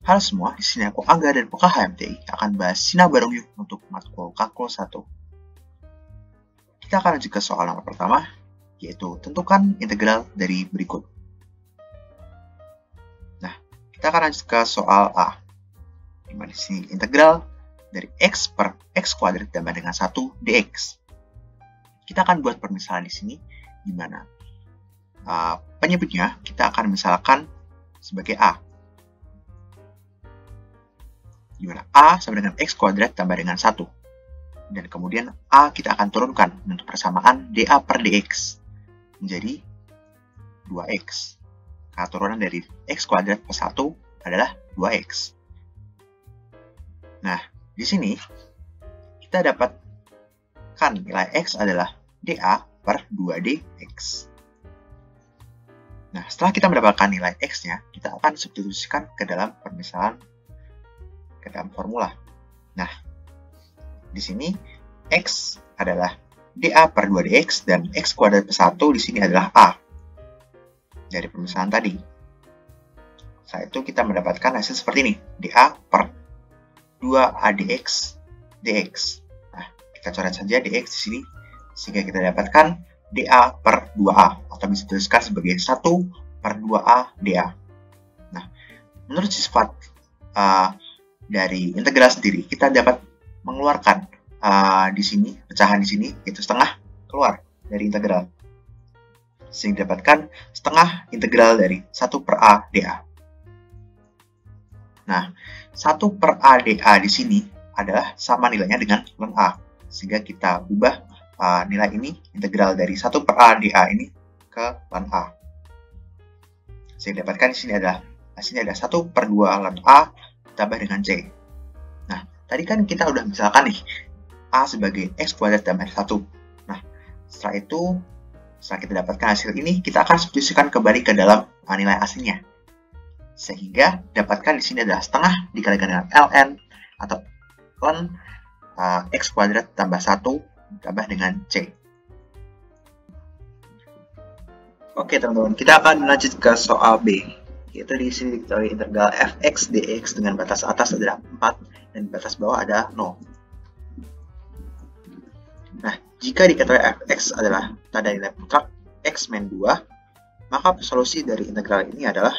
Halo semua, di sini aku Angga dan Puka HMTI akan bahas Sinau Bareng Yuk untuk matkul Kalkul 1. Kita akan lanjut ke soal nomor pertama, yaitu tentukan integral dari berikut. Nah, kita akan lanjut ke soal A, di mana di sini integral dari x per x kuadrat ditambah dengan 1 dx. Kita akan buat permisalan di sini, di mana penyebutnya kita akan misalkan sebagai A, di mana A sama dengan x kuadrat tambah dengan 1. Dan kemudian A kita akan turunkan untuk persamaan dA per dx menjadi 2x. Karena turunan dari x kuadrat per 1 adalah 2x. Nah, di sini kita dapatkan nilai x adalah dA per 2dx. Nah, setelah kita mendapatkan nilai x-nya, kita akan substitusikan ke dalam permisalan, ke dalam formula. Nah, di sini x adalah dA per 2dx dan x kuadrat per 1 di sini adalah A dari permisalan tadi. Setelah itu kita mendapatkan hasil seperti ini, dA per 2ADX dx. Nah, kita coret saja dx di sini sehingga kita dapatkan dA per 2A atau bisa dituliskan sebagai 1 per 2A dA. Nah, menurut sifat dari integral sendiri, kita dapat mengeluarkan di sini, pecahan di sini, yaitu setengah keluar dari integral. Sehingga dapatkan setengah integral dari 1 per A dA. Nah, 1 per A dA di sini adalah sama nilainya dengan ln A. Sehingga kita ubah nilai ini, integral dari 1 per A dA ini ke ln A. Sehingga dapatkan di sini adalah hasilnya ada 1 per 2 ln A ditambah dengan C. Nah, tadi kan kita udah misalkan nih, A sebagai x kuadrat tambah 1. Nah, setelah itu, setelah kita dapatkan hasil ini, kita akan substitusikan kembali ke dalam nilai aslinya. Sehingga dapatkan di sini adalah setengah dikalikan dengan ln atau ln x kuadrat tambah 1 ditambah dengan C. Oke teman-teman, kita akan lanjut ke soal B. Yaitu di sini diketahui integral fx dx dengan batas atas adalah 4 dan batas bawah ada 0. Nah, jika diketahui fx adalah tanda nilai mutlak x min 2, maka solusi dari integral ini adalah,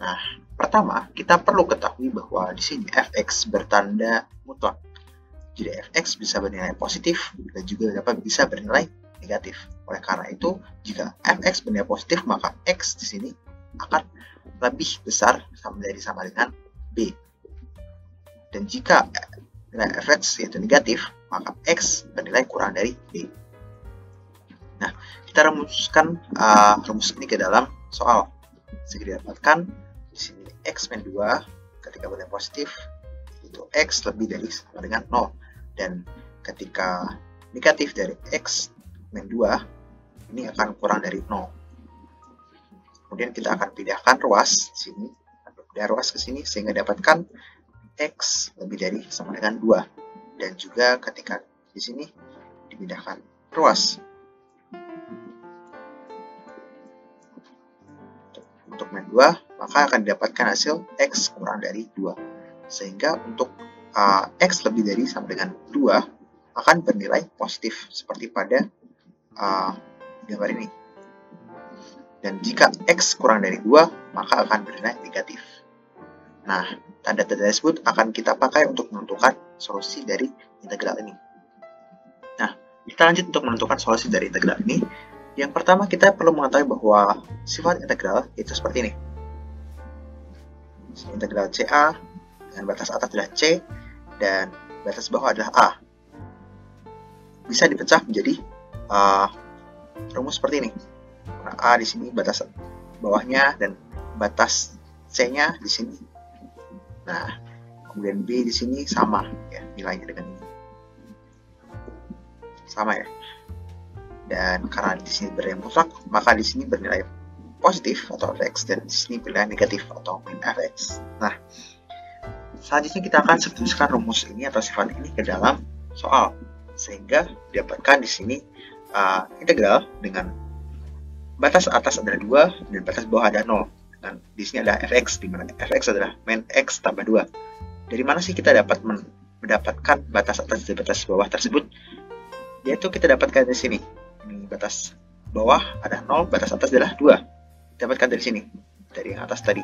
nah, pertama kita perlu ketahui bahwa di sini fx bertanda mutlak. Jadi fx bisa bernilai positif dan juga dapat bisa bernilai negatif. Oleh karena itu, jika fx bernilai positif, maka x di sini akan lebih besar sama dengan b. Dan jika nilai fx yaitu negatif, maka x bernilai kurang dari b. Nah, kita rumuskan rumus ini ke dalam soal. Sehingga didapatkan di sini x min 2 ketika bernilai positif itu x lebih dari sama dengan 0. Dan ketika negatif dari x min 2 ini akan kurang dari 0. Kemudian kita akan pindahkan ruas di sini, pindah ruas ke sini sehingga dapatkan x lebih dari sama dengan 2. Dan juga ketika di sini dipindahkan ruas untuk min 2, maka akan didapatkan hasil x kurang dari 2. Sehingga untuk x lebih dari sama dengan 2 akan bernilai positif seperti pada gambar ini. Dan jika x kurang dari 2, maka akan bernilai negatif. Nah, tanda-tanda tersebut akan kita pakai untuk menentukan solusi dari integral ini. Nah, kita lanjut untuk menentukan solusi dari integral ini. Yang pertama, kita perlu mengetahui bahwa sifat integral itu seperti ini. Integral CA dengan batas atas adalah C dan batas bawah adalah A. Bisa dipecah menjadi rumus seperti ini. Nah, A di sini batas bawahnya dan batas C-nya di sini. Nah, kemudian B di sini sama ya nilainya dengan ini. Sama ya. Dan karena di sini bernilai mutlak, maka di sini bernilai positif atau fx dan di sini bernilai negatif atau min fx. Nah, selanjutnya kita akan substitusikan rumus ini atau sifat ini ke dalam soal sehingga didapatkan di sini integral dengan batas atas adalah 2 dan batas bawah ada 0. Dan di sini ada fx, di mana fx adalah min x tambah 2. Dari mana sih kita dapat mendapatkan batas atas dan batas bawah tersebut? Yaitu kita dapatkan dari sini. Ini batas bawah ada 0, batas atas adalah 2. Dapatkan dari sini, dari yang atas tadi.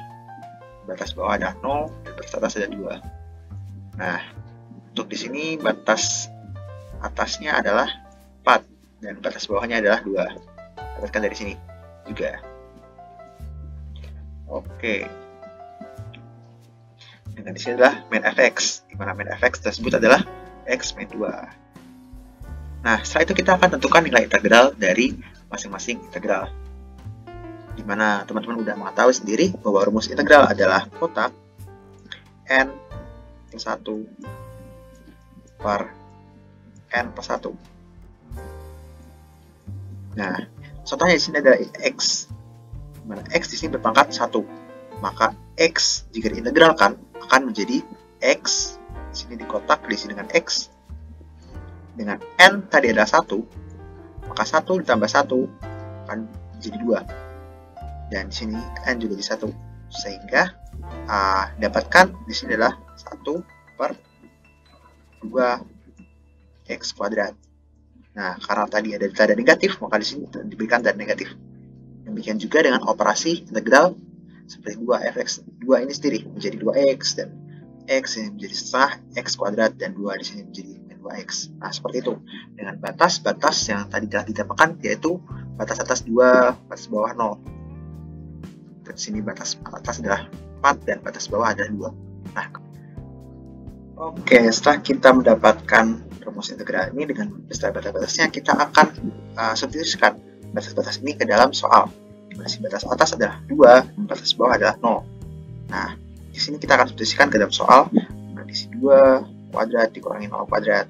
Batas bawah ada 0, dan batas atas ada 2. Nah, untuk di sini batas atasnya adalah 4, dan batas bawahnya adalah 2. Dapatkan dari sini juga. Oke. Dengan di sini adalah min fx, di mana min fx tersebut adalah x min 2. Nah, setelah itu kita akan tentukan nilai integral dari masing-masing integral. Di mana teman-teman sudah mengetahui sendiri bahwa rumus integral adalah kotak n plus 1 per n plus 1. Nah, contohnya di sini ada x, di mana x di sini berpangkat 1. Maka x jika diintegralkan akan menjadi x, di sini di kotak diisi dengan x, dengan n tadi adalah 1, maka 1 ditambah 1 akan menjadi 2, dan di sini n juga di 1, sehingga dapatkan di sini adalah 1 per 2 x kuadrat. Nah, karena tadi ada tanda negatif, maka di sini diberikan tanda negatif. Demikian juga dengan operasi integral seperti 2fx, 2 ini sendiri menjadi 2x, dan x ini menjadi setengah x kuadrat, dan 2 di sini menjadi min 2x. Nah, seperti itu. Dengan batas-batas yang tadi telah ditambahkan, yaitu batas atas 2, batas bawah 0. Dan di sini batas atas adalah 4, dan batas bawah adalah 2. Nah, oke, setelah kita mendapatkan rumus integral ini dengan beserta batas-batasnya, kita akan substitusikan batas-batas ini ke dalam soal. Dimana batas atas adalah 2, dan batas bawah adalah 0. Nah, di sini kita akan substitusikan ke dalam soal. Nah, di sini 2 kuadrat dikurangi 0 kuadrat.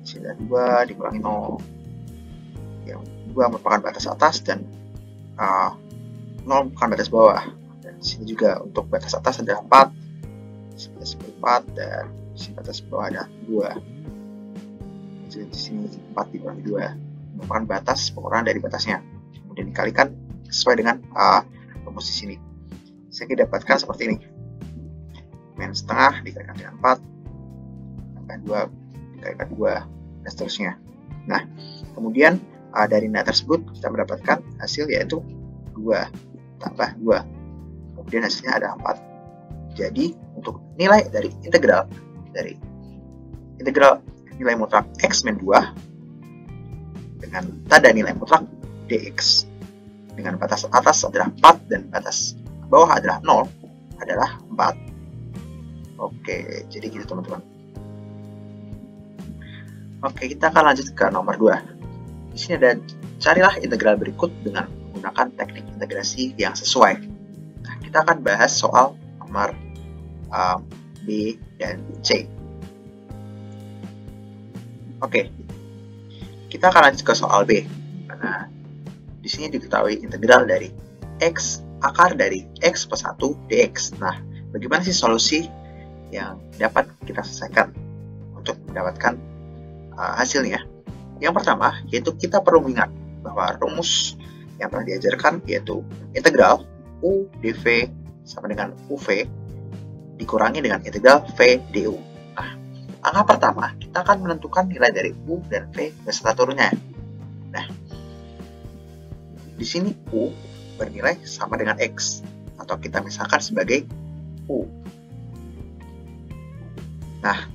Di sini ada 2 dikurangi 0. Yang 2 merupakan batas atas, dan 0 merupakan batas bawah. Dan di sini juga untuk batas atas adalah 4. Di sini batas 4, dan di sini batas bawah ada 2. Jadi di sini 4 dikurangi 2 merupakan batas pengurangan dari batasnya. Kemudian dikalikan sesuai dengan rumus di sini. Saya dapatkan seperti ini. Min setengah dikalikan dengan 4, tambah 2 dikalikan 2, dan seterusnya. Nah, kemudian dari nilai tersebut kita mendapatkan hasil yaitu 2 tambah 2. Kemudian hasilnya ada 4. Jadi, untuk nilai dari integral nilai mutlak x min 2 dengan tanda nilai mutlak dx dengan batas atas adalah 4 dan batas bawah adalah 0 adalah 4. Oke, jadi gitu teman-teman. Oke, kita akan lanjut ke nomor 2. Di sini ada carilah integral berikut dengan menggunakan teknik integrasi yang sesuai. Nah, kita akan bahas soal nomor B dan C. Oke, kita akan lanjut ke soal B. Nah, di sini diketahui integral dari x akar dari x plus 1 dx. Nah, bagaimana sih solusi yang dapat kita selesaikan untuk mendapatkan hasilnya? Yang pertama, yaitu kita perlu mengingat bahwa rumus yang telah diajarkan yaitu integral u dv sama dengan uv dikurangi dengan integral v du. Nah, langkah pertama, kita akan menentukan nilai dari u dan v beserta turunnya. Nah, di sini u bernilai sama dengan x, atau kita misalkan sebagai u. Nah,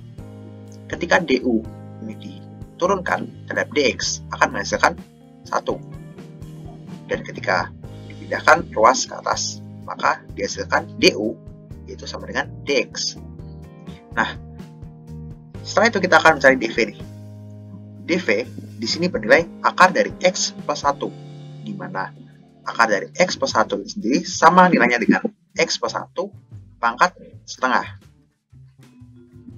ketika du ini diturunkan terhadap dx akan menghasilkan 1. Dan ketika dipindahkan ruas ke atas, maka dihasilkan du yaitu sama dengan dx. Nah, setelah itu kita akan mencari dv nih. dv di sini bernilai akar dari x plus 1, di mana akar dari x plus 1 sendiri sama nilainya dengan x plus 1 pangkat setengah.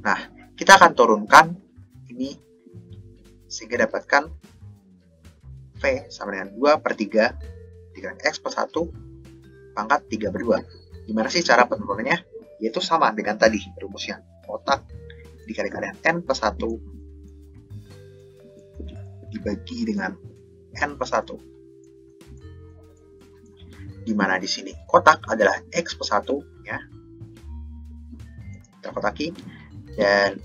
Nah, kita akan turunkan ini sehingga dapatkan v sama dengan 2 per 3 dikali x plus 1 pangkat 3 per 2. Gimana sih cara penurunannya? Yaitu sama dengan tadi rumusnya. Kotak dikalikan dengan n plus 1 dibagi dengan n plus 1. di mana di sini kotak adalah X plus 1 ya. Kita kotaki, dan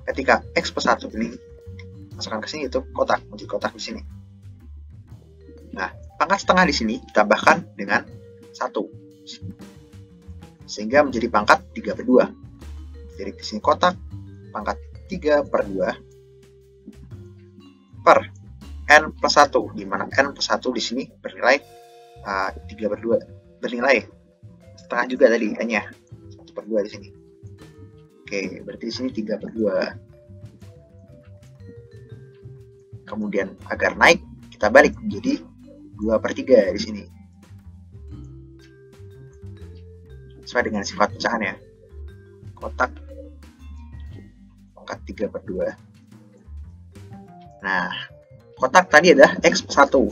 ketika X plus 1 ini masukkan ke sini itu kotak, menjadi kotak di sini. Nah, pangkat setengah di sini ditambahkan dengan 1 sehingga menjadi pangkat 3 per 2. Jadi di sini kotak pangkat 3 per 2 per N plus 1, di mana N plus 1 di sini bernilai 3 per 2, bernilai setengah juga tadi N-nya, 1 per 2 di sini. Oke, berarti di sini 3 per 2. Kemudian agar naik, kita balik menjadi 2 per 3 di sini. Sesuai dengan sifat pecahannya. Kotak pangkat 3 per 2. Nah, kotak tadi adalah X plus 1.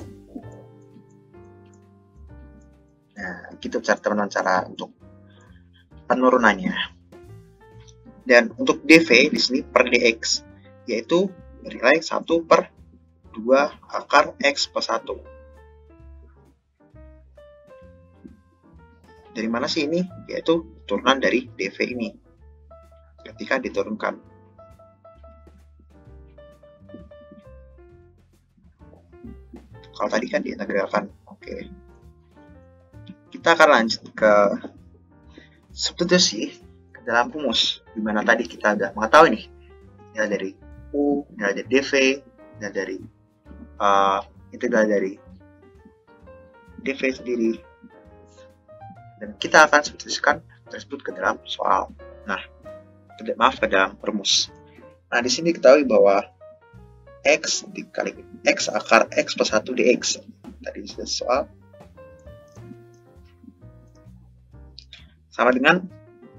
Nah, gitu teman-teman cara untuk penurunannya. Dan untuk dV di sini per dx, yaitu bernilai 1 per 2 akar X plus 1. Dari mana sih ini? Yaitu turunan dari dV ini ketika diturunkan. Kalau tadi kan diintegralkan. Oke. Kita akan lanjut ke substitusi ke dalam rumus, di mana tadi kita sudah mengetahui nih nilai dari U, nilai dari dV, nilai dari integral dari dV sendiri, dan kita akan substitusikan tersebut ke dalam soal. Nah, ke dalam rumus. Nah, di sini diketahui bahwa X dikali X akar X plus 1 dx. Tadi sudah soal. Sama dengan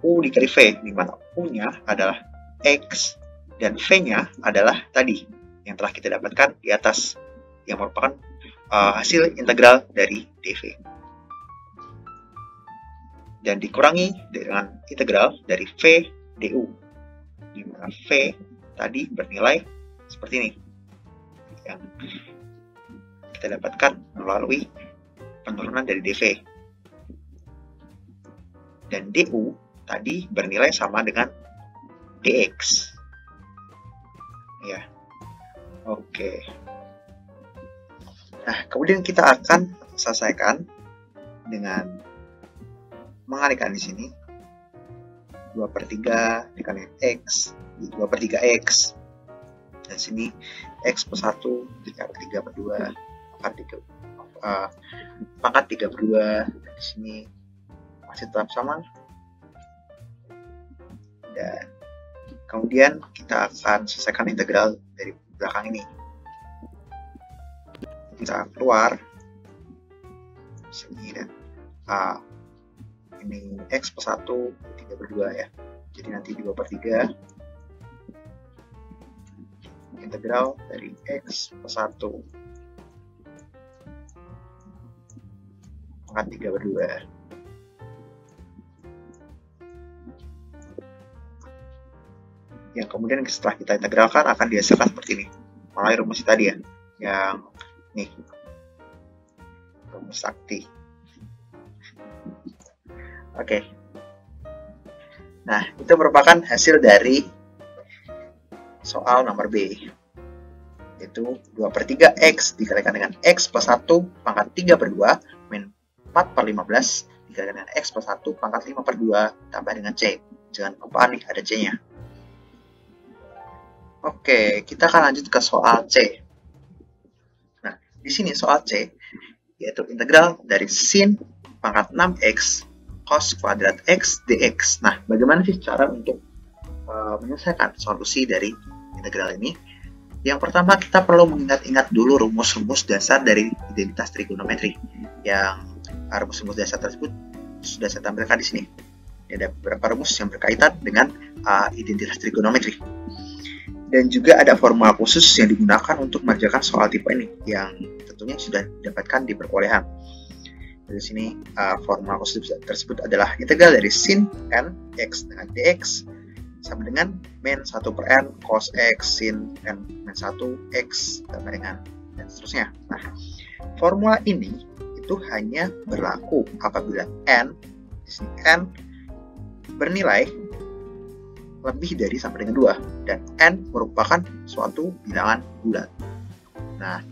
U dikali V, di mana U-nya adalah X dan V-nya adalah tadi yang telah kita dapatkan di atas, yang merupakan hasil integral dari dV. Dan dikurangi dengan integral dari V du, di mana V tadi bernilai seperti ini, yang kita dapatkan melalui penurunan dari dV. Dan du tadi bernilai sama dengan dx. Ya, oke. Nah, kemudian kita akan selesaikan dengan mengalihkan di sini 2 per 3 dikali X, 2 per 3X. Dan sini X plus 1 dikali 3 per 2, pangkat 3 per 2. Dan di sini masih tetap sama. Dan kemudian kita akan selesaikan integral dari belakang ini. Kita keluar sini, dan ini X plus 1 3 per 2 ya, jadi nanti 2 per 3 integral dari X plus 1 pangkat 3 per 2. Yang kemudian setelah kita integralkan akan dihasilkan seperti ini, melalui rumus tadi ya, yang nih, rumus sakti. Oke. Nah, itu merupakan hasil dari soal nomor B, yaitu 2 per 3 X dikalikan dengan X plus 1 pangkat 3 per 2 min 4 per 15 dikalikan dengan X plus 1 pangkat 5 per 2 tambah dengan C. Jangan lupa nih ada C-nya. Oke, kita akan lanjut ke soal C. Nah, di sini soal C, yaitu integral dari sin pangkat 6x cos kuadrat x dx. Nah, bagaimana sih cara untuk menyelesaikan solusi dari integral ini? Yang pertama, kita perlu mengingat-ingat dulu rumus-rumus dasar dari identitas trigonometri. Yang rumus-rumus dasar tersebut sudah saya tampilkan di sini. Ada beberapa rumus yang berkaitan dengan identitas trigonometri. Dan juga ada formula khusus yang digunakan untuk mengerjakan soal tipe ini, yang tentunya sudah didapatkan di perkuliahan. Dari sini formula khusus tersebut adalah integral dari sin n x dengan dx sama dengan min 1 per n cos x sin n min 1 x tambah dengan dan seterusnya. Nah, formula ini itu itu hanya berlaku apabila n, di sini n bernilai lebih dari sampai dengan 2 dan n merupakan suatu bilangan bulat. Nah,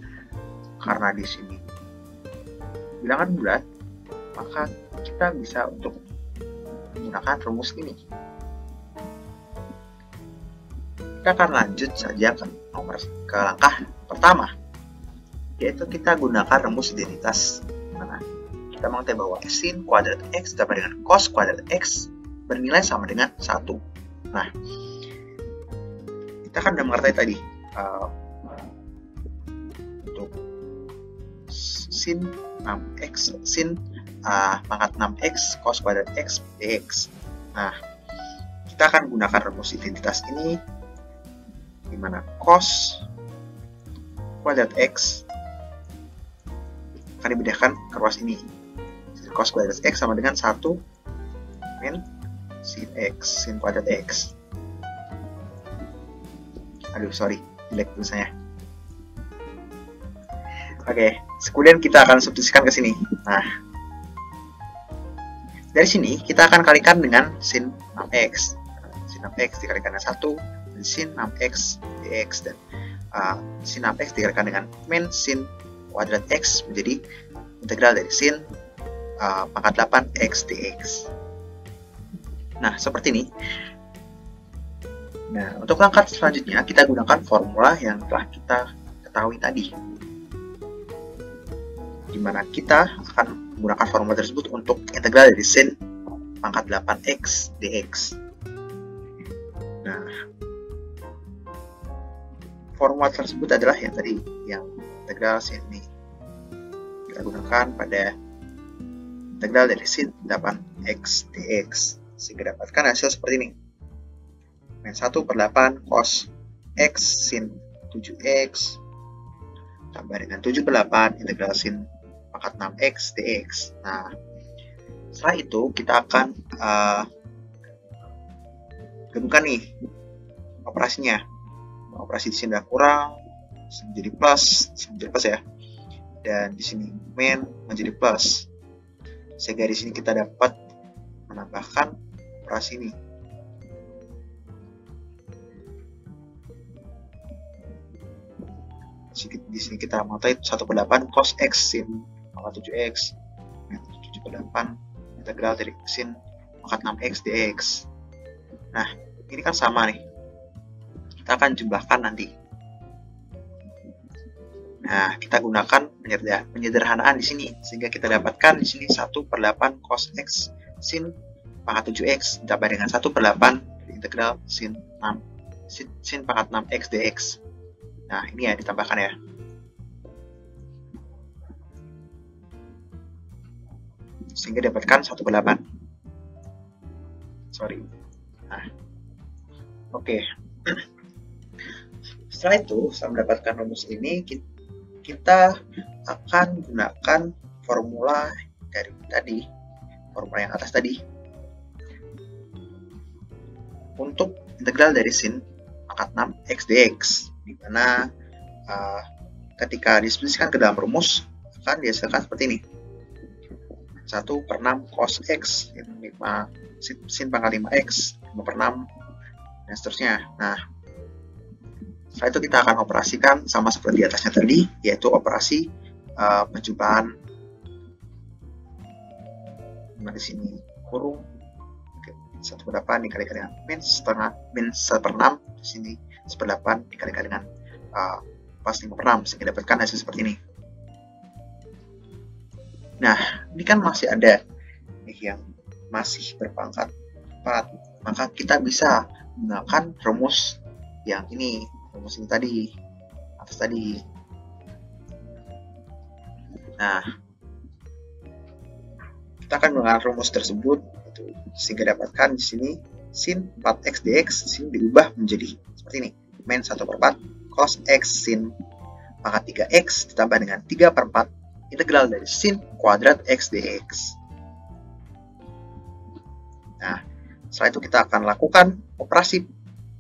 karena di sini bilangan bulat, maka kita bisa untuk menggunakan rumus ini. Kita akan lanjut saja ke langkah pertama, yaitu kita gunakan rumus identitas. Nah, kita mengetahui bahwa sin kuadrat x ditambah dengan cos kuadrat x bernilai sama dengan 1. Nah, kita kan sudah mengerti tadi untuk sin 6x, sin pangkat 6x cos kuadrat x dx. Nah, kita akan gunakan rumus identitas ini, di mana cos kuadrat x akan dibedakan ke ruas ini. Cos kuadrat x sama dengan 1 min sin x, sin kuadrat x. Aduh, sorry, jelek tulisannya. Oke, kemudian kita akan substitusikan ke sini. Nah, dari sini kita akan kalikan dengan sin 6x. Sin 6x dikalikan dengan 1, dan sin 6x dx, dan sin 6x dikalikan dengan min sin kuadrat x menjadi integral dari sin pangkat 8 x dx. Nah, seperti ini. Nah, untuk langkah selanjutnya kita gunakan formula yang telah kita ketahui tadi, di mana kita akan menggunakan formula tersebut untuk integral dari sin pangkat 8x dx. Nah, formula tersebut adalah yang tadi, yang integral sin ini. Kita gunakan pada integral dari sin 8x dx, sehingga dapatkan hasil seperti ini. Min 1/8 cos x sin 7x tambah dengan 7/8 integral sin pangkat 6x dx. Nah, setelah itu kita akan gabungkan nih operasinya. Operasi di sini udah kurang, menjadi plus ya. Dan di sini min menjadi plus. Sehingga di sini kita dapat menambahkan operasi ini. Di sini kita mengetahui 1/8 cos x sin pangkat 7x, 7/8 integral dari sin pangkat 6x dx. Nah, ini kan sama nih. Kita akan jumlahkan nanti. Nah, kita gunakan penyederhanaan di sini, sehingga kita dapatkan di sini 1/8 cos x sin pangkat 7x ditambah dengan 1/8 integral sin pangkat 6x dx. Nah, ini ya ditambahkan ya. Sehingga dapatkan 1/8. Sorry. Nah, oke. Setelah itu, setelah mendapatkan rumus ini, kita akan gunakan formula dari tadi, formula yang atas tadi, untuk integral dari sin pangkat 6x dx, di mana ketika disubstitusikan ke dalam rumus akan dihasilkan seperti ini. 1/6 cos x sin pangkat 5x 5/6 dan seterusnya. Nah, setelah itu kita akan operasikan sama seperti di atasnya tadi, yaitu operasi penjumlahan. Nah, di sini kurung 1/8 dikalikan dengan min 1/6, di sini 1/8 dikalikan dengan plus 5/6, sehingga dapatkan hasil seperti ini. Nah, ini kan masih ada yang masih berpangkat 4, maka kita bisa menggunakan rumus yang ini, rumus ini tadi, atas tadi. Nah, kita akan menggunakan rumus tersebut, sehingga dapatkan di sini sin 4x dx di sini diubah menjadi seperti ini, min 1/4 cos x sin pangkat 3x ditambah dengan 3/4 integral dari sin kuadrat x dx. Nah, setelah itu kita akan lakukan operasi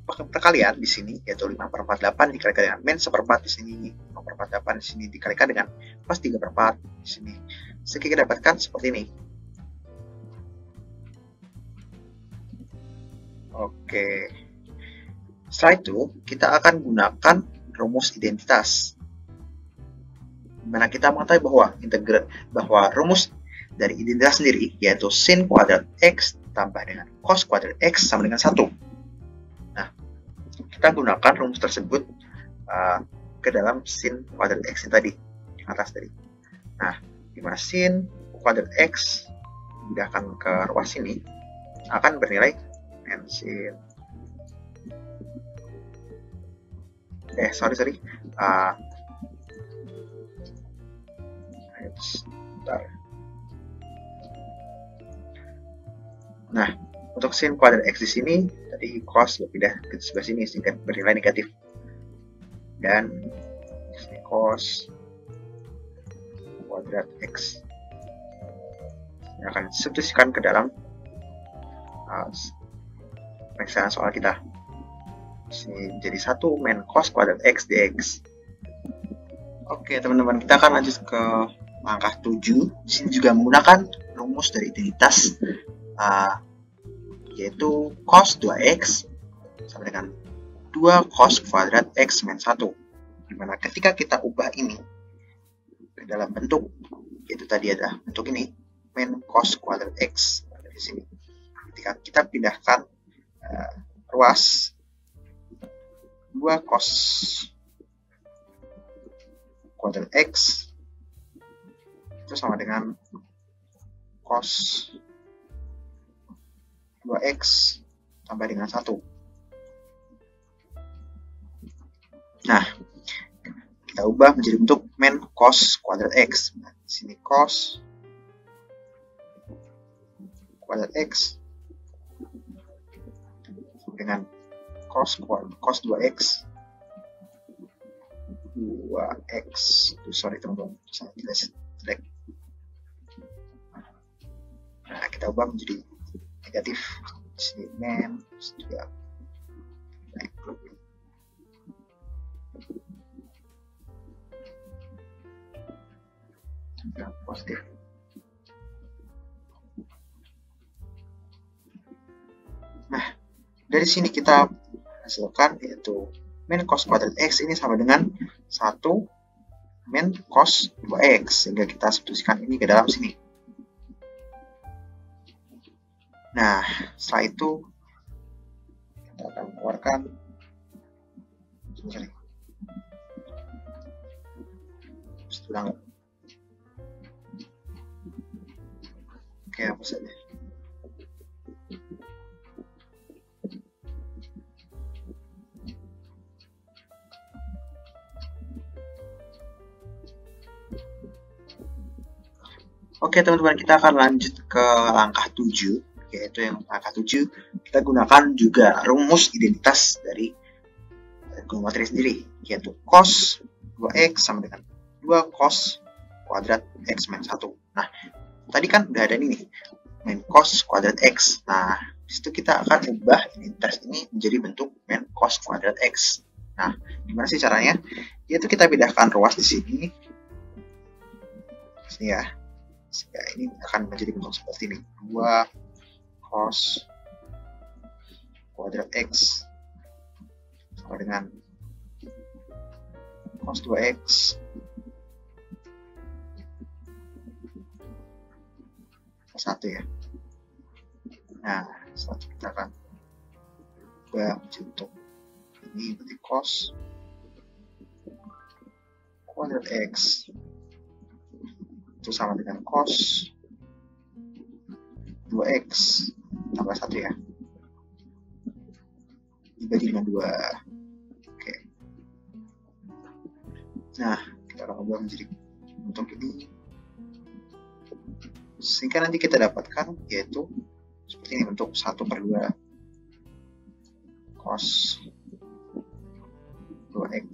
perkalian di sini, yaitu 5/48 dikalikan dengan min 1/4 di sini, 5/48 di sini dikalikan dengan plus 3/4 di sini, kita dapatkan seperti ini. Oke. Setelah itu, kita akan gunakan rumus identitas. Dimana kita mengetahui bahwa rumus dari identitas sendiri, yaitu sin kuadrat X tambah dengan cos kuadrat X sama dengan 1. Nah, kita gunakan rumus tersebut ke dalam sin kuadrat X yang tadi, yang atas tadi. Nah, dimana sin kuadrat X dipindahkan ke ruas ini, akan bernilai sin Nah, untuk sin kuadrat X di sini tadi cos berpindah ke sebelah sini sehingga bernilai negatif, dan cos kuadrat X yang akan disubstitusikan ke dalam penyelesaian soal kita. Ini jadi 1 min cos kuadrat X dx. Oke teman-teman, kita akan lanjut ke langkah 7. Di sini juga menggunakan rumus dari identitas, yaitu cos 2x sama dengan 2 cos kuadrat X min 1. Dimana ketika kita ubah ini ke dalam bentuk, yaitu tadi ada bentuk ini, min cos kuadrat X di sini. Ketika kita pindahkan ruas 2 cos kuadrat X itu sama dengan cos 2x tambah dengan 1. Nah, kita ubah menjadi bentuk min cos kuadrat X. Nah, di sini cos kuadrat X dengan cos 2x sorry teman-teman, saya jelas jelek. Nah, kita ubah menjadi negatif. Sini min juga positif. Nah, dari sini kita hasilkan yaitu min cos kuadrat X ini sama dengan 1 min cos 2x, sehingga kita substitusikan ini ke dalam sini. Nah, setelah itu kita akan mengeluarkan oke, apa saja. Oke teman-teman, kita akan lanjut ke langkah 7, yaitu yang langkah 7 kita gunakan juga rumus identitas dari geometri sendiri, yaitu cos 2x sama dengan 2 cos kuadrat X min 1. Nah, tadi kan udah ada ini min cos kuadrat X. Nah, disitu kita akan ubah identitas ini menjadi bentuk min cos kuadrat X. Nah, gimana sih caranya? Yaitu kita pindahkan ruas di sini. Ya, ini akan menjadi bentuk seperti ini, 2 cos kuadrat X sama dengan cos 2x plus 1 ya. Nah, setelah kita akan ubah menjadi bentuk ini, berarti cos kuadrat X itu sama dengan cos 2x tambah 1 ya, dibagi dengan 2. Oke. Nah, kita akan ubah menjadi bentuk ini, sehingga nanti kita dapatkan yaitu seperti ini, bentuk 1/2 cos 2x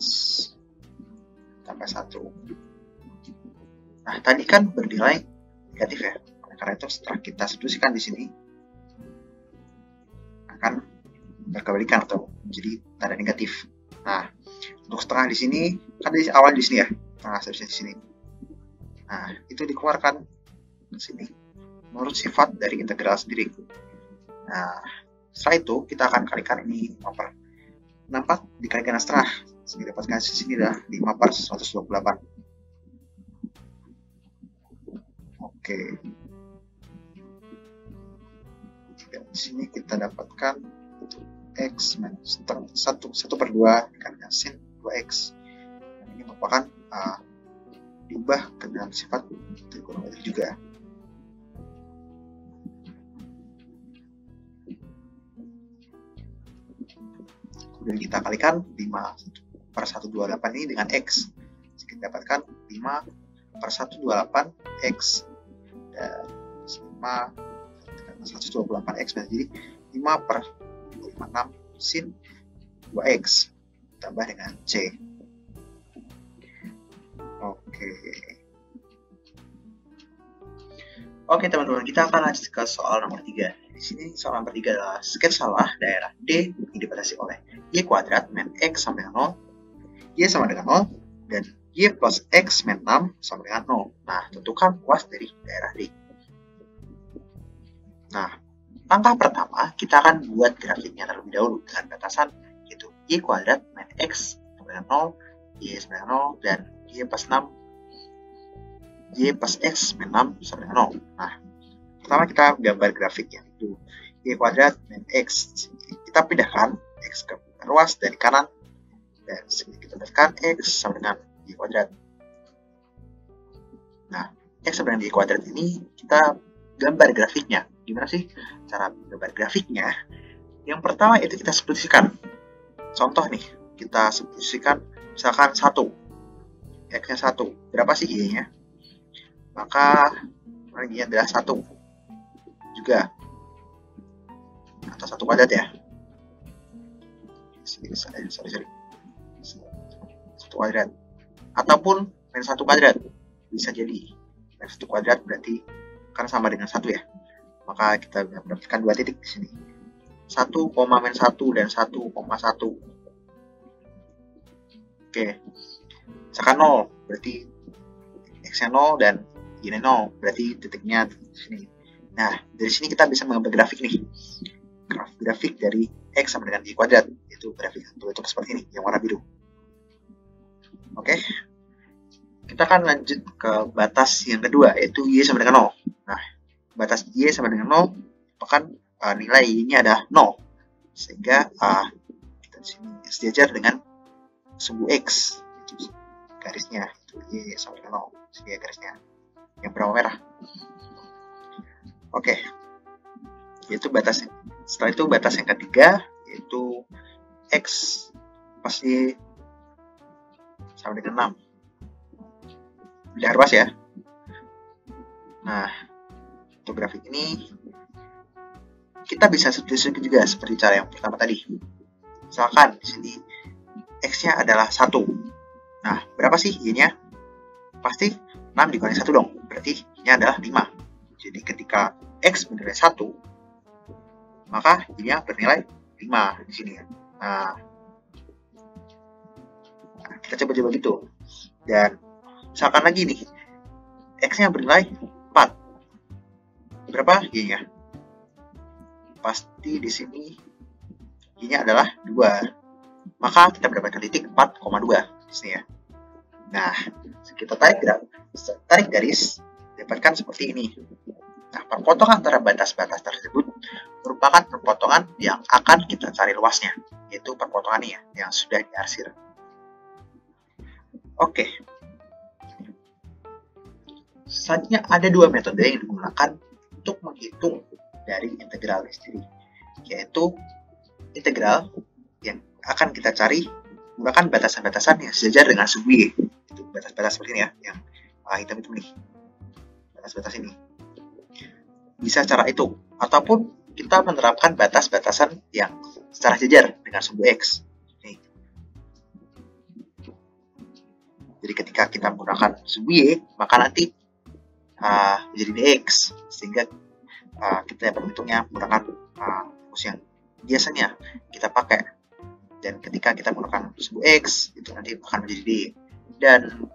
tambah 1. Nah, tadi kan bernilai negatif ya. Karena itu setelah kita substitusikan di sini akan berkebalikan atau menjadi tanda negatif. Nah, untuk setengah di sini kan di awal di sini ya, tengah di sini. Nah, itu dikeluarkan ke sini menurut sifat dari integral sendiri. Nah, setelah itu kita akan kalikan ini 5 per 4 dikalikan setengah, sehingga dapatkan di sini adalah 5 per 128. Oke. Dan di sini kita dapatkan x minus 1 per 2 dikalikan sin 2x. Dan ini merupakan diubah ke dalam sifat trigonometri juga. Kemudian kita kalikan 5 per 128 ini dengan x. Jadi kita dapatkan 5 per 128 x. Dan 5 128 x menjadi 5 per 256 sin 2x tambah dengan c. Oke teman-teman, kita akan lanjut ke soal nomor 3. Di sini soal nomor 3 adalah sketsalah daerah D yang dibatasi oleh y kuadrat min x sama dengan 0, y sama dengan 0, dan y plus x min 6 sama dengan 0. Nah, tentukan luas dari daerah D. Nah, langkah pertama kita akan buat grafiknya terlebih dahulu dengan batasan yaitu y kuadrat min x sama dengan 0, y sama dengan 0, dan y plus 6 y plus x min 6 sama dengan 0. Nah, pertama kita gambar grafiknya itu y kuadrat min x. Kita pindahkan x ke ruas dari kanan dan kita dapatkan x sama dengan y kuadrat. Nah, x sama dengan y kuadrat ini kita gambar grafiknya. Gimana sih cara gambar grafiknya? Yang pertama itu kita substitusikan. Contoh nih, kita substitusikan misalkan 1. X-nya 1. Berapa sih y-nya? Maka y adalah 1 juga. Atau 1 kuadrat ya. Sorry. 1 kuadrat. Ataupun min 1 kuadrat. Bisa jadi. Min 1 kuadrat berarti kan sama dengan 1 ya. Maka kita mendapatkan 2 titik di sini. 1, min 1 dan 1,1. Oke. Misalkan 0 berarti x-nya 0 dan y-nya 0 berarti titiknya di sini. Nah, dari sini kita bisa mengambil grafik nih. Grafik dari x sama dengan y kuadrat, yaitu grafik berbentuk seperti ini yang warna biru. Oke. Kita akan lanjut ke batas yang kedua yaitu y sama dengan 0. Nah, batas y sama dengan 0 merupakan nilai y-nya adalah 0. Sehingga kita di sini sejajar dengan sumbu x. Itu garisnya itu y sama dengan 0. Sehingga garisnya yang berwarna merah. Oke. Yaitu batas. Setelah itu batas yang ketiga yaitu x pasti sama dengan 6. Pilih ruas ya. Nah, untuk grafik ini kita bisa substitusi juga seperti cara yang pertama tadi. Misalkan di sini x-nya adalah 1. Nah, berapa sih y-nya? Pasti 6 dikurangi 1 dong. Berarti y-nya adalah 5. Jadi ketika x bernilai 1, maka y-nya bernilai 5 di sini. Nah, kita coba gitu. Dan misalkan lagi nih, x-nya bernilai 4. Berapa y-nya? Pasti di sini y-nya adalah 2. Maka kita mendapatkan titik 4,2 di sini ya. Nah, kita tarik garis, dapatkan seperti ini. Nah, perpotongan antara batas-batas tersebut merupakan perpotongan yang akan kita cari luasnya, yaitu perpotongannya yang sudah diarsir. Oke. Selanjutnya ada 2 metode yang digunakan untuk menghitung dari integral sendiri, yaitu integral yang akan kita cari menggunakan batasan-batasan yang sejajar dengan sumbu y. Itu batas-batas seperti ini ya, yang hitam-hitam nih. Batas-batas ini. Bisa cara itu, ataupun kita menerapkan batas-batasan yang secara sejajar dengan sumbu x. Nih. Jadi ketika kita menggunakan sumbu y, maka nanti menjadi dx, sehingga kita dapat menghitungnya menggunakan rumus yang biasanya kita pakai. Dan ketika kita menggunakan sumbu x, itu nanti akan menjadi d. Dan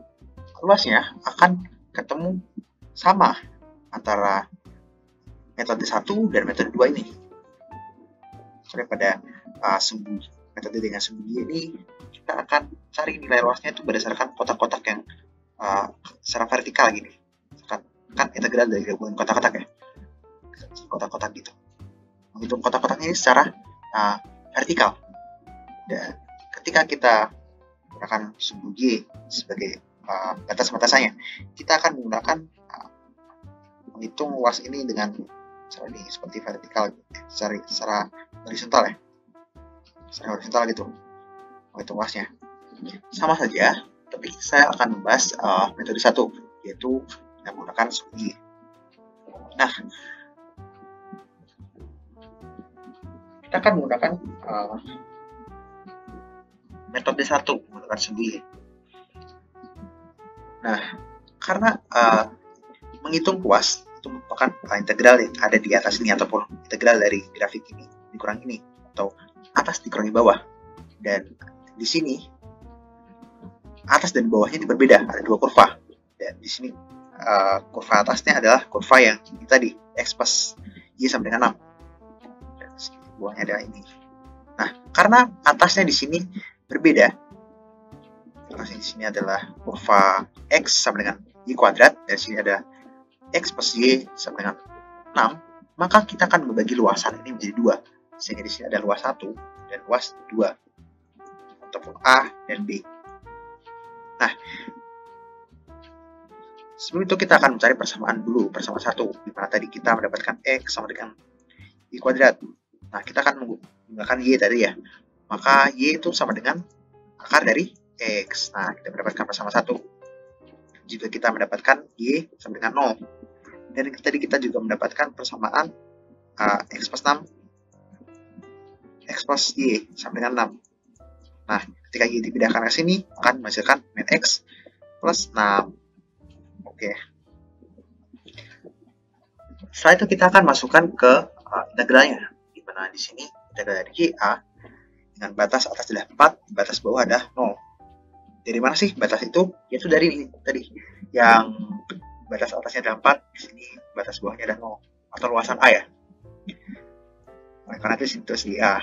luasnya akan ketemu sama antara metode 1 dan metode 2 ini. Soalnya pada metode dengan sembunyi ini, kita akan cari nilai luasnya itu berdasarkan kotak-kotak yang secara vertikal gini. Kan integral dari gabungan kotak-kotak ya. Kotak-kotak gitu. Menghitung kotak-kotaknya ini secara vertikal. Dan ketika kita menggunakan sembunyi sebagai batas-batasannya, kita akan menggunakan menghitung luas ini dengan cara ini seperti vertikal, secara horizontal ya, secara horizontal gitu, menghitung luasnya. Sama saja, tapi saya akan membahas metode 1, yaitu yang menggunakan sembunyi. Nah, kita akan menggunakan metode 1 menggunakan sembunyi. Nah, karena menghitung luas itu merupakan integral yang ada di atas ini, ataupun integral dari grafik ini dikurangi ini, atau atas dikurangi bawah. Dan di sini atas dan bawahnya itu berbeda, ada 2 kurva. Dan di sini kurva atasnya adalah kurva yang ini tadi, x plus y sama dengan 6. Dan bawahnya adalah ini. Nah, karena atasnya di sini berbeda, atasnya di sini adalah kurva x sama dengan y kuadrat, dan di sini ada x plus y sama dengan 6, maka kita akan membagi luasan ini menjadi 2. Sehingga di sini ada luas 1 dan luas 2, ataupun A dan B. Nah, sebelum itu kita akan mencari persamaan dulu, persamaan 1, di mana tadi kita mendapatkan x sama dengan y kuadrat. Nah, kita akan menggunakan y tadi ya, maka y itu sama dengan akar dari x. Nah, kita mendapatkan persamaan 1. Jika kita mendapatkan y sama dengan 0. Dan tadi kita juga mendapatkan persamaan x plus 6, x plus y sama dengan 6. Nah, ketika y dipindahkan ke sini, akan menghasilkan min x plus 6. Oke. Setelah itu kita akan masukkan ke integralnya, di mana di sini integral dari a dengan batas atas adalah 4, batas bawah adalah 0. Dari mana sih batas itu? Yaitu dari ini tadi, yang batas atasnya adalah 4, di sini batas bawahnya adalah 0, atau luasan A ya. Oleh karena itu sini tulis di A.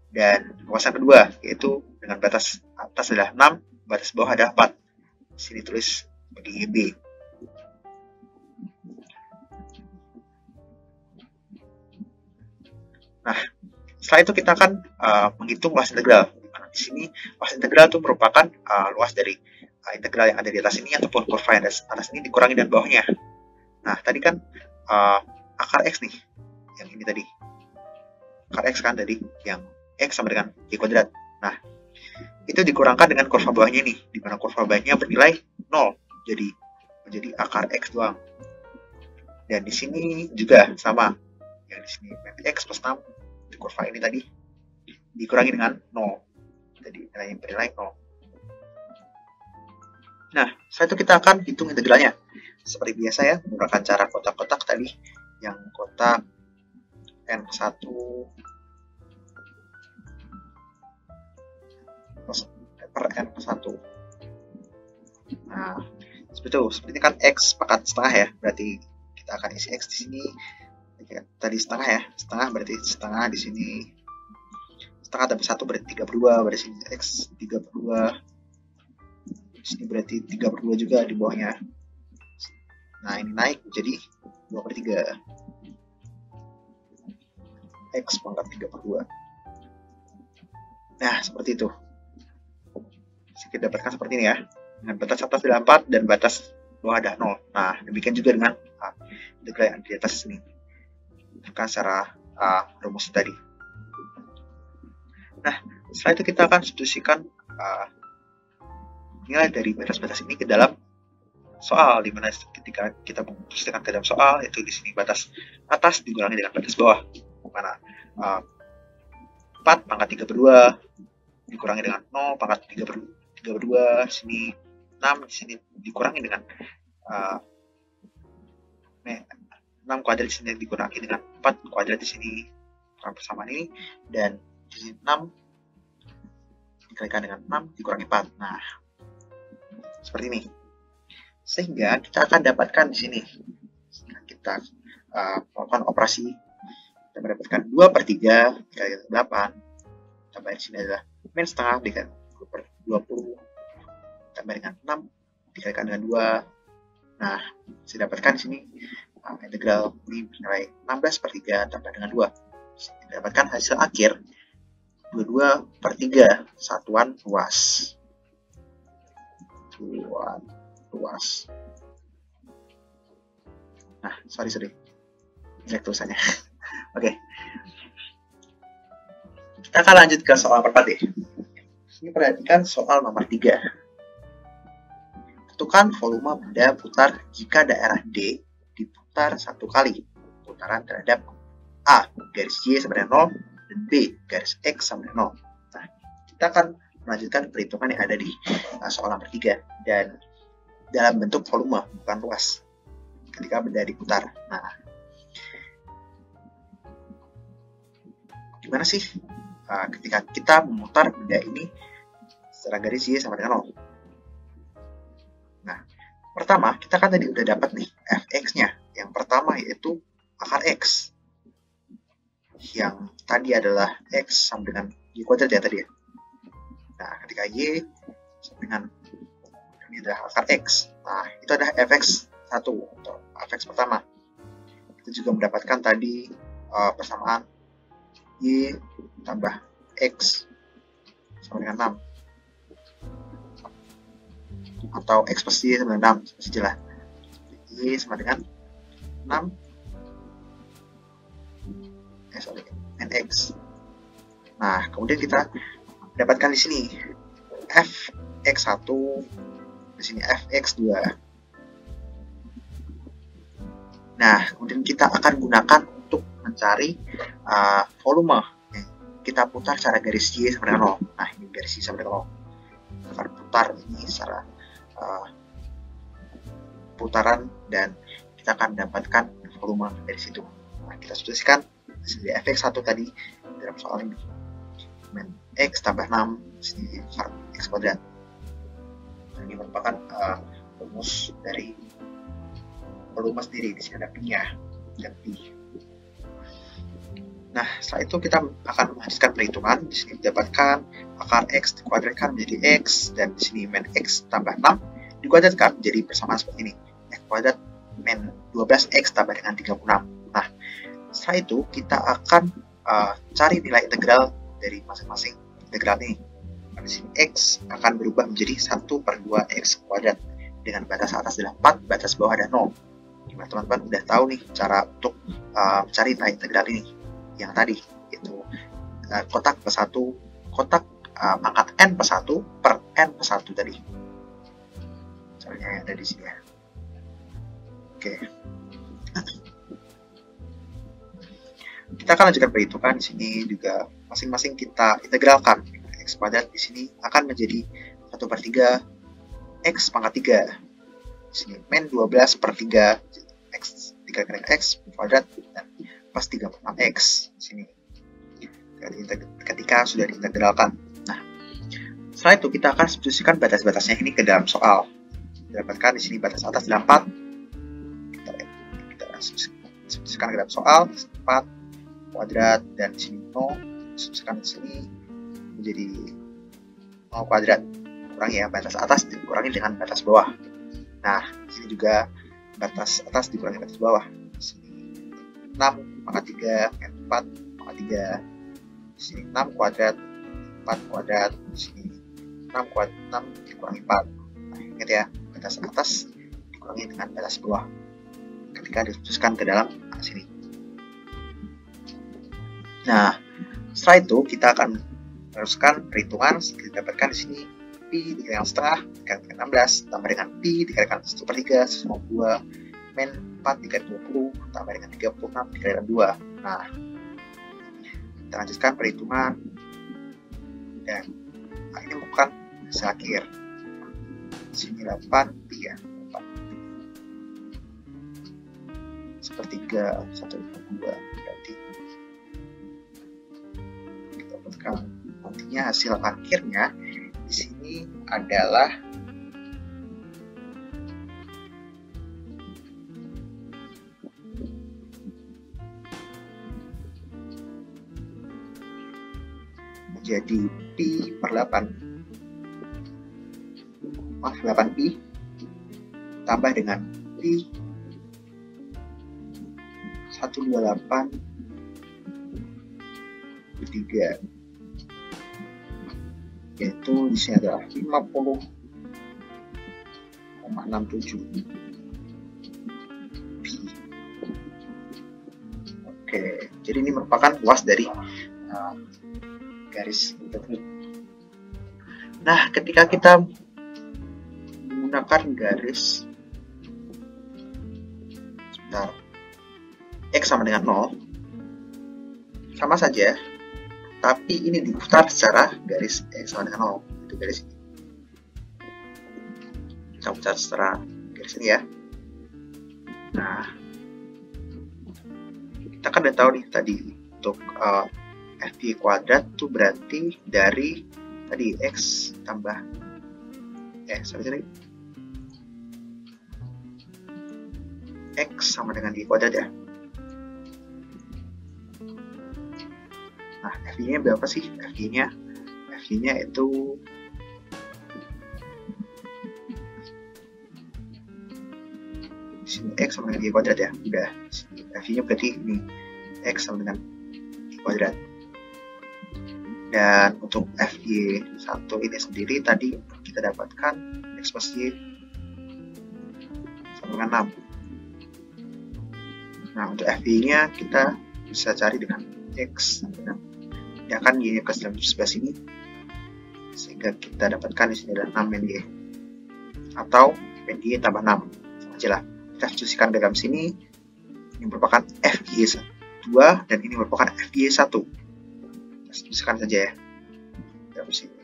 Dan luasan kedua, yaitu dengan batas atas adalah 6, batas bawah adalah 4. Di sini tulis bagi B. Nah, setelah itu kita akan menghitung luas integral. Di sini luas integral itu merupakan luas dari integral yang ada di atas ini, ataupun kurva yang ada atas ini dikurangi dan bawahnya. Nah, tadi kan akar x nih, yang ini tadi. Akar x kan tadi, yang x sama dengan y kuadrat. Nah, itu dikurangkan dengan kurva bawahnya nih, di mana kurva bawahnya bernilai 0, jadi menjadi akar x doang. Dan di sini juga sama, yang di sini x plus 6, di kurva ini tadi dikurangi dengan 0, jadi nilainya bernilai 0. Nah, setelah itu kita akan hitung integralnya. Seperti biasa ya, menggunakan cara kotak-kotak tadi, yang kotak n1 per n1. Nah, seperti ini kan x pangkat setengah ya, berarti kita akan isi x di sini. Tadi setengah ya, setengah berarti setengah di sini. Setengah tambah 1 berarti 3/2, berarti sini x 3/2. Di sini berarti 3/2 juga di bawahnya. Nah, ini naik jadi 2/3. X pangkat 3/2. Nah, seperti itu. Kita dapatkan seperti ini ya. Dengan batas atas adalah 4 dan batas bawah ada 0. Nah, demikian juga dengan integral yang di atas ini. Bukan secara rumus tadi. Nah, setelah itu kita akan substitusikan nilai dari batas-batas ini ke dalam soal, di mana ketika kita memusatkan ke dalam soal, itu di sini batas atas dikurangi dengan batas bawah, mana 4 pangkat 3/2 dikurangi dengan 0 pangkat 3/2, sini 6, di sini dikurangi dengan 6 kuadrat, di sini dikurangi dengan 4 kuadrat, di sini persamaan ini, dan di sini 6 dikalikan dengan 6 dikurangi 4. Nah, seperti ini. Sehingga kita akan dapatkan di sini. kita melakukan operasi, kita mendapatkan 2/3 dikalikan 8, tambah di sini adalah min setengah dikalikan 20, tambah dengan 6 dikalikan dengan 2. Nah, saya dapatkan di sini integral ini bernilai 16/3 tambah dengan 2. Saya dapatkan hasil akhir 22/3 satuan luas. Nah, sorry, jelek tulisannya. Oke. Kita akan lanjut ke soal nomor 4 deh. Ini perhatikan soal nomor 3. Tentukan volume benda putar jika daerah D diputar 1 kali putaran terhadap A garis Y sama dengan 0 dan B garis X sama dengan 0. Nah, kita akan melanjutkan perhitungan yang ada di soal nomor 3 dan dalam bentuk volume, bukan luas ketika benda diputar. Nah, gimana sih ketika kita memutar benda ini secara garis Y sama dengan 0? Nah, pertama kita kan tadi udah dapat nih fx-nya. Yang pertama yaitu akar x. Yang tadi adalah x sama dengan y kuadrat ya tadi ya. Nah, ketika y sama dengan ini adalah akar x. Nah, itu adalah fx1 atau fx pertama. Kita juga mendapatkan tadi persamaan y tambah x sama dengan 6. Atau x plus y sama dengan 6, masih jelas. Y sama dengan 6 nx. Nah, kemudian kita dapatkan di sini fx1, di sini fx2. Nah, kemudian kita akan gunakan untuk mencari volume yang kita putar secara garis Y sama dengan 0. Nah, ini garis Y sama dengan 0. Kita akan putar ini secara putaran dan kita akan mendapatkan volume dari situ. Nah, kita substitusikan di fx1 tadi dalam soal ini. Min x tambah 6 sini x kuadrat. Nah, ini merupakan rumus dari volume sendiri. Di sini ada pi-nya dan pi. Nah, setelah itu kita akan menghasilkan perhitungan. Di sini didapatkan akar x dikuadratkan menjadi x, dan di sini min x tambah 6 dikuadratkan menjadi persamaan seperti ini. X kuadrat min 12x tambah dengan 36. Nah, setelah itu kita akan cari nilai integral dari masing-masing integral ini. Nah, di sini x akan berubah menjadi 1/2x kuadrat dengan batas atas adalah 4, batas bawah ada 0. Gimana teman-teman udah tahu nih cara untuk mencari nilai integral ini? Yang tadi itu kotak plus 1, kotak pangkat n plus 1 per n plus 1 tadi. Caranya ada di sini ya. Oke. Kita akan lanjutkan perhitungan. Di sini juga masing-masing kita integralkan. X kuadrat di sini akan menjadi 1/3 x pangkat 3. Di sini min 12/3 x dikalikan x kuadrat dan plus 36x di sini ketika sudah diintegralkan. Nah, setelah itu kita akan substitusikan batas-batasnya ini ke dalam soal. Dapatkan di sini batas atas adalah 4. Kita substitusikan ke dalam soal 4 kuadrat dan di sini 0. Substitusikan di sini menjadi 0 kuadrat. Kurangi ya batas atas dikurangi dengan batas bawah. Nah, di sini juga batas atas dikurangi batas bawah. Di sini 6 pangkat 3 dan 4 pangkat 3. Di sini 6 kuadrat 4 kuadrat. Di sini 6 kuadrat 6 dikurangi 4. Nah, ingat ya, batas atas dikurangi dengan batas bawah ketika disususkan ke dalam sini. Nah, setelah itu kita akan meneruskan perhitungan. Kita dapatkan di sini pi dikalikan setengah dikalikan 16 tambah dengan pi dikalikan 1/3 1/2 min 4 dikalikan 20 tambah dengan 36 dikalikan 2. Nah, kita lanjutkan perhitungan dan ini bukan hasil akhir. Di sini 8 pi ya, 1/3 1/2 berarti kita dapatkan nantinya hasil akhirnya di sini adalah jadi Pi per 8. 8Pi tambah dengan Pi 128 per 3, yaitu di sini adalah 50,67 Pi. Oke, jadi ini merupakan luas dari garis tersebut. Nah, ketika kita menggunakan garis X sama dengan 0, sama saja, tapi ini diputar secara garis X sama dengan 0, itu garis ini. Kita putar secara garis ini ya. Nah, kita kan udah tahu nih tadi untuk FY kuadrat itu berarti dari tadi X tambah sorry, X sama dengan Y kuadrat ya. Nah, FY-nya berapa sih? FY-nya itu sini X sama dengan Y kuadrat ya. Udah, FY-nya berarti ini X sama dengan Y kuadrat. Dan untuk FY1 ini sendiri tadi kita dapatkan X plus Y sama dengan 6. Nah, untuk FY-nya kita bisa cari dengan X sama dengan, ya kan Y ke dalam sebelah sini, sehingga kita dapatkan di sini adalah 6 Y, atau Y tambah 6, sama aja lah. Kita substitusikan ke dalam sini, ini merupakan FY2 dan ini merupakan FY1. Kita substitusikan saja ya dalam sini.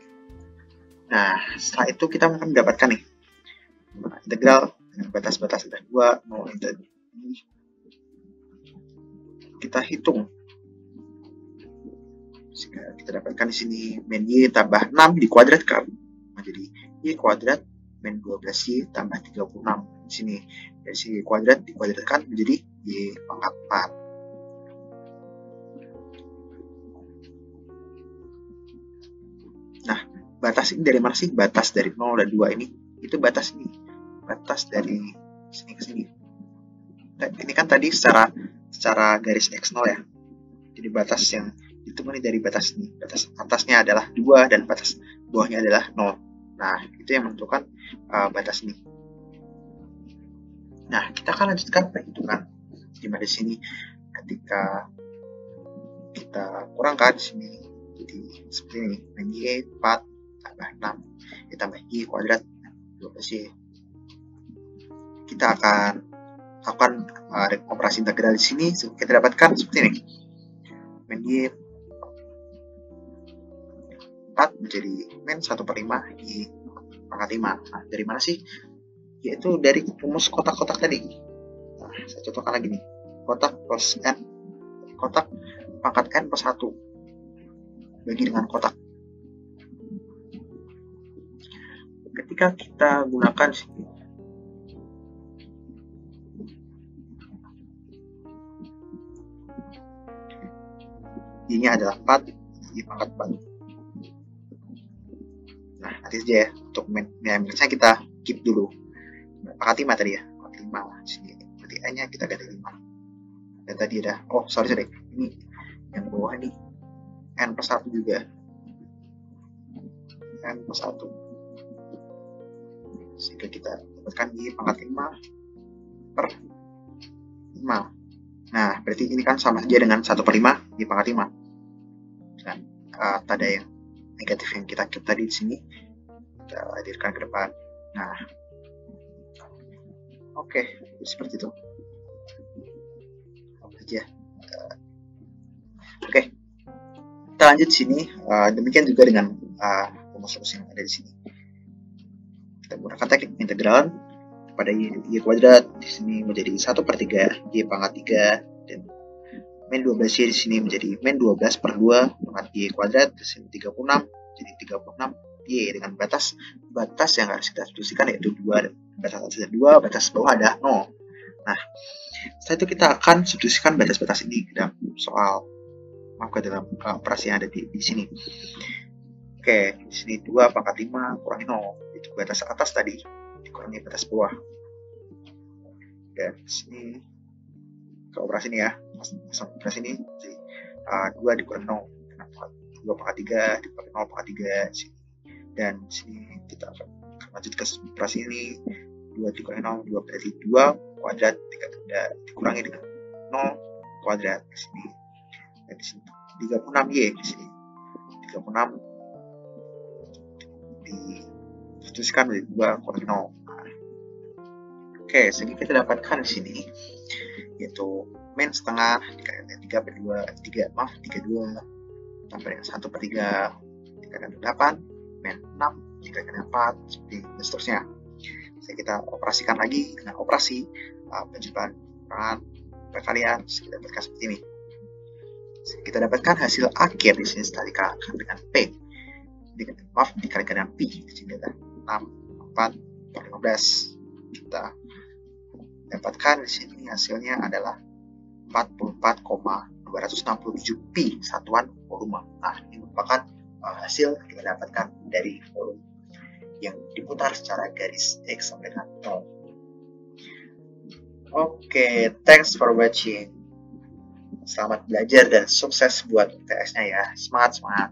Nah, setelah itu kita akan mendapatkan nih integral dengan batas-batas ada 2, 0, kita hitung. Sehingga kita dapatkan di sini min Y tambah 6 dikuadratkan menjadi Y kuadrat min 12Y tambah 36. Di sini dari sini Y kuadrat dikuadratkan menjadi Y pangkat 4. Nah, batas ini dari mana sih? Batas dari 0 dan 2 ini. Itu batas ini. Batas dari sini ke sini. Dan ini kan tadi secara garis X0 ya. Jadi batas yang ditemui dari batas ini. Batas atasnya adalah 2 dan batas bawahnya adalah 0. Nah, itu yang menentukan batas ini. Nah, kita akan lanjutkan perhitungan. Di mana di sini ketika kita kurangkan di sini jadi seperti ini. Min Y 4 tambah 6 ditambah Y kuadrat 12Y. Kita akan lakukan operasi integral di sini. Kita dapatkan seperti ini. Min Y 4 menjadi min 1/5 Y pangkat 5. Nah, dari mana sih? Yaitu dari rumus kotak-kotak tadi. Nah, saya contohkan lagi nih. Kotak plus N. Kotak pangkat N plus 1. Bagi dengan kotak. Ketika kita gunakan sini, Y-nya adalah 4, Y pangkat 4. Nah, nanti saja ya, untuk minusnya kita keep dulu. Pangkat 5 tadi ya, pangkat 5 sini. Berarti N-nya kita ganti 5. Dan tadi ada, sorry, ini yang bawah ini N plus 1 juga. N plus 1. Sehingga kita dapatkan Y pangkat 5 per 5. Nah, berarti ini kan sama saja dengan 1/5 Y pangkat 5. Dan tanda yang negatif yang kita keep tadi di sini kita hadirkan ke depan. Nah, oke, seperti itu. Aja. Oke, kita lanjut sini. Demikian juga dengan rumus-rumus yang ada di sini. Kita gunakan teknik integral pada Y kuadrat di sini menjadi 1/3 Y pangkat 3 dan min 12Y di sini menjadi min 12 per 2 pangkat Y kuadrat di sini 36 jadi 36 Y dengan batas yang harus kita substitusikan yaitu 2, batas atas ada 2, batas bawah ada 0. Nah, setelah itu kita akan substitusikan batas-batas ini ke dalam soal, ke dalam operasi yang ada di sini. Oke, di sini 2 pangkat 5 kurangi 0. Itu batas atas tadi, dikurangi batas bawah. Dan di sini, ke operasi ini ya, langsung operasi ini, jadi 2 dikurangi 0. 2 pangkat 3 dikurangi 0 pangkat 3 di sini. Dan di sini kita akan lanjut ke operasi ini. 2 dikurangi 0, 2 berarti 2 kuadrat, 3 dikurangi dengan 0 kuadrat di sini. Dan di sini 36Y di sini. 36 dituliskan menjadi 2 kurangi 0. Nah, oke, sehingga kita dapatkan di sini yaitu min setengah dikalikan dengan 3 per 2, 32 tambah dengan 1 per 3 dikalikan dengan 8, min 6 dikalikan dengan 4, seperti dan seterusnya. Jadi kita operasikan lagi dengan operasi penjumlahan perangan perkalian, kita dapatkan seperti ini. Jadi kita dapatkan hasil akhir di sini setelah dikalikan dengan P, dikalikan dengan Pi, di sini ada 6, 4 per 15. Kita dapatkan di sini hasilnya adalah 44,267 pi satuan volume. Nah, ini merupakan hasil yang kita dapatkan dari volume yang diputar secara garis X sampai dengan 0. Oke, thanks for watching. Selamat belajar dan sukses buat UTS-nya ya. Semangat, semangat.